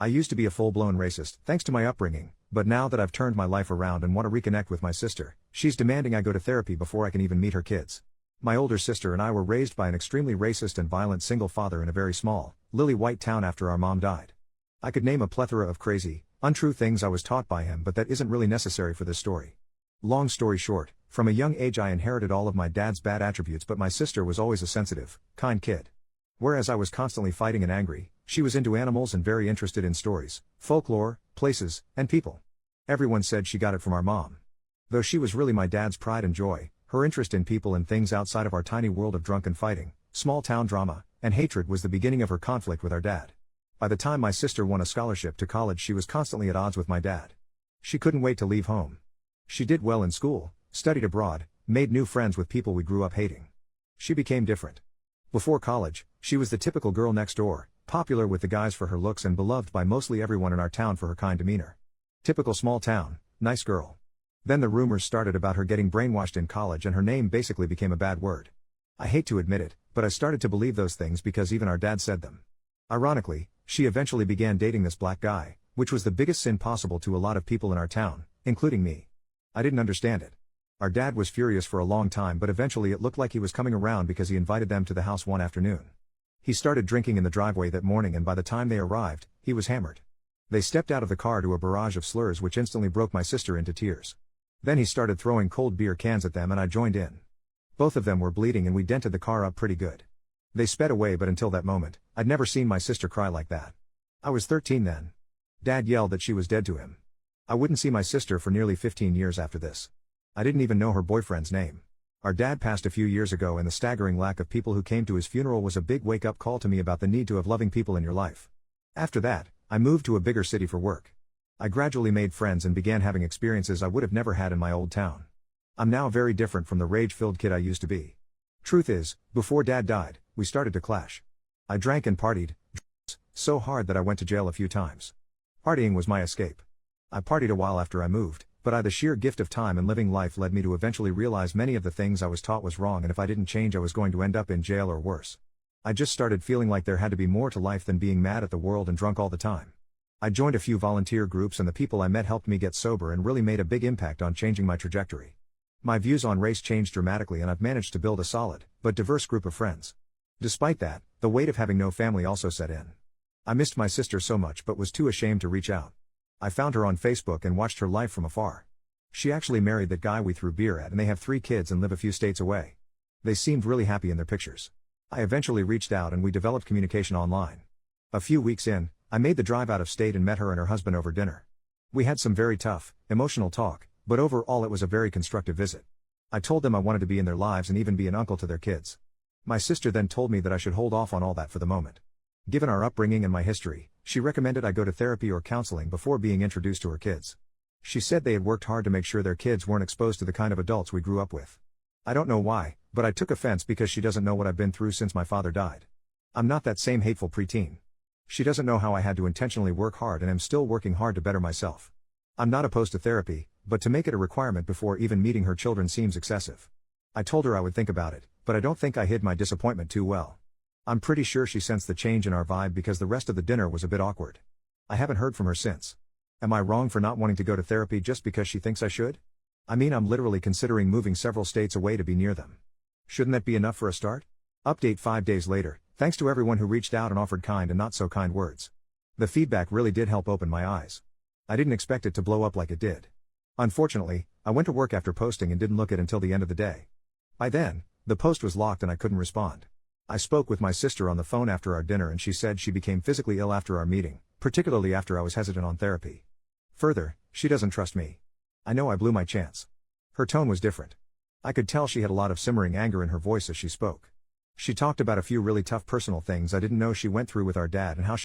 I used to be a full-blown racist, thanks to my upbringing, but now that I've turned my life around and want to reconnect with my sister, she's demanding I go to therapy before I can even meet her kids. My older sister and I were raised by an extremely racist and violent single father in a very small, lily-white town after our mom died. I could name a plethora of crazy, untrue things I was taught by him, but that isn't really necessary for this story. Long story short, from a young age I inherited all of my dad's bad attributes, but my sister was always a sensitive, kind kid. Whereas I was constantly fighting and angry, she was into animals and very interested in stories, folklore, places, and people. Everyone said she got it from our mom. Though she was really my dad's pride and joy, her interest in people and things outside of our tiny world of drunken fighting, small town drama, and hatred was the beginning of her conflict with our dad. By the time my sister won a scholarship to college, she was constantly at odds with my dad. She couldn't wait to leave home. She did well in school, studied abroad, made new friends with people we grew up hating. She became different. Before college, she was the typical girl next door, popular with the guys for her looks and beloved by mostly everyone in our town for her kind demeanor. Typical small town, nice girl. Then the rumors started about her getting brainwashed in college and her name basically became a bad word. I hate to admit it, but I started to believe those things because even our dad said them. Ironically, she eventually began dating this black guy, which was the biggest sin possible to a lot of people in our town, including me. I didn't understand it. Our dad was furious for a long time, but eventually it looked like he was coming around because he invited them to the house one afternoon. He started drinking in the driveway that morning, and by the time they arrived, he was hammered. They stepped out of the car to a barrage of slurs which instantly broke my sister into tears. Then he started throwing cold beer cans at them and I joined in. Both of them were bleeding and we dented the car up pretty good. They sped away, but until that moment, I'd never seen my sister cry like that. I was 13 then. Dad yelled that she was dead to him. I wouldn't see my sister for nearly 15 years after this. I didn't even know her boyfriend's name. Our dad passed a few years ago, and the staggering lack of people who came to his funeral was a big wake-up call to me about the need to have loving people in your life. After that, I moved to a bigger city for work. I gradually made friends and began having experiences I would have never had in my old town. I'm now very different from the rage-filled kid I used to be. Truth is, before Dad died, we started to clash. I drank and partied, so hard that I went to jail a few times. Partying was my escape. I partied a while after I moved, but the sheer gift of time and living life led me to eventually realize many of the things I was taught was wrong, and if I didn't change I was going to end up in jail or worse. I just started feeling like there had to be more to life than being mad at the world and drunk all the time. I joined a few volunteer groups, and the people I met helped me get sober and really made a big impact on changing my trajectory. My views on race changed dramatically, and I've managed to build a solid, but diverse group of friends. Despite that, the weight of having no family also set in. I missed my sister so much but was too ashamed to reach out. I found her on Facebook and watched her life from afar. She actually married that guy we threw beer at, and they have 3 kids and live a few states away. They seemed really happy in their pictures. I eventually reached out and we developed communication online. A few weeks in, I made the drive out of state and met her and her husband over dinner. We had some very tough, emotional talk, but overall it was a very constructive visit. I told them I wanted to be in their lives and even be an uncle to their kids. My sister then told me that I should hold off on all that for the moment. Given our upbringing and my history, she recommended I go to therapy or counseling before being introduced to her kids. She said they had worked hard to make sure their kids weren't exposed to the kind of adults we grew up with. I don't know why, but I took offense because she doesn't know what I've been through since my father died. I'm not that same hateful preteen. She doesn't know how I had to intentionally work hard and am still working hard to better myself. I'm not opposed to therapy, but to make it a requirement before even meeting her children seems excessive. I told her I would think about it, but I don't think I hid my disappointment too well. I'm pretty sure she sensed the change in our vibe because the rest of the dinner was a bit awkward. I haven't heard from her since. Am I wrong for not wanting to go to therapy just because she thinks I should? I mean, I'm literally considering moving several states away to be near them. Shouldn't that be enough for a start? Update 5 days later, thanks to everyone who reached out and offered kind and not so kind words. The feedback really did help open my eyes. I didn't expect it to blow up like it did. Unfortunately, I went to work after posting and didn't look at it until the end of the day. By then, the post was locked and I couldn't respond. I spoke with my sister on the phone after our dinner and she said she became physically ill after our meeting, particularly after I was hesitant on therapy. Further, she doesn't trust me. I know I blew my chance. Her tone was different. I could tell she had a lot of simmering anger in her voice as she spoke. She talked about a few really tough personal things I didn't know she went through with our dad and how she